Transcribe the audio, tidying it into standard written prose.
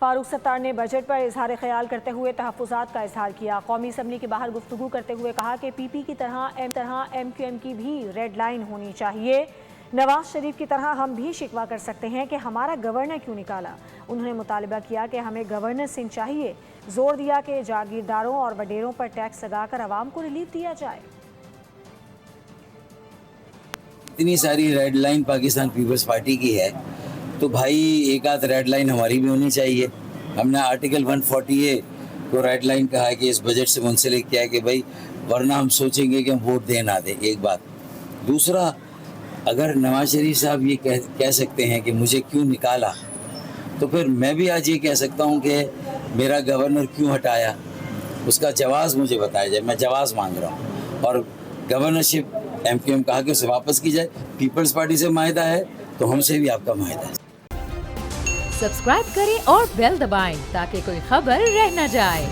فاروق ستار نے بجٹ پر اظہار خیال کرتے ہوئے تحفظات کا اظہار کیا۔ قومی اسمبلی کے باہر گفتگو کرتے ہوئے کہا کہ پی پی کی طرح ایم کیو ایم کی بھی ریڈ لائن ہونی چاہیے۔ نواز شریف کی طرح ہم بھی شکوہ کر سکتے ہیں کہ ہمارا گورنر کیوں نکالا۔ انہوں نے مطالبہ کیا کہ ہمیں گورنر سنگھ چاہیے۔ زور دیا کہ جاگیرداروں اور وڈیروں پر ٹیکس لگا کر عوام کو ریلیف دیا جائے۔ اتنی ساری ریڈ لائن پاکستان پیپلز پارٹی کی ہے تو بھائی ایک آدھ ریڈ لائن ہماری بھی ہونی چاہیے۔ ہم نے آرٹیکل 140A کو ریڈ لائن کہا ہے کہ اس بجٹ سے منسلک کیا ہے کہ بھائی ورنہ ہم سوچیں گے کہ ہم ووٹ دے نہ دیں، ایک بات۔ دوسرا، اگر نواز شریف صاحب یہ کہہ سکتے ہیں کہ مجھے کیوں نکالا، تو پھر میں بھی آج یہ کہہ سکتا ہوں کہ میرا گورنر کیوں ہٹایا، اس کا جواز مجھے بتایا جائے۔ میں جواز مانگ رہا ہوں، اور گورنرشپ ایم کیو ایم کہا کہ اسے واپس کی جائے۔ پیپلز پارٹی سے معاہدہ ہے تو ہم سے بھی آپ کا معاہدہ ہے۔ سبسکرائب کریں اور بیل دبائیں تاکہ کوئی خبر رہ نہ جائے۔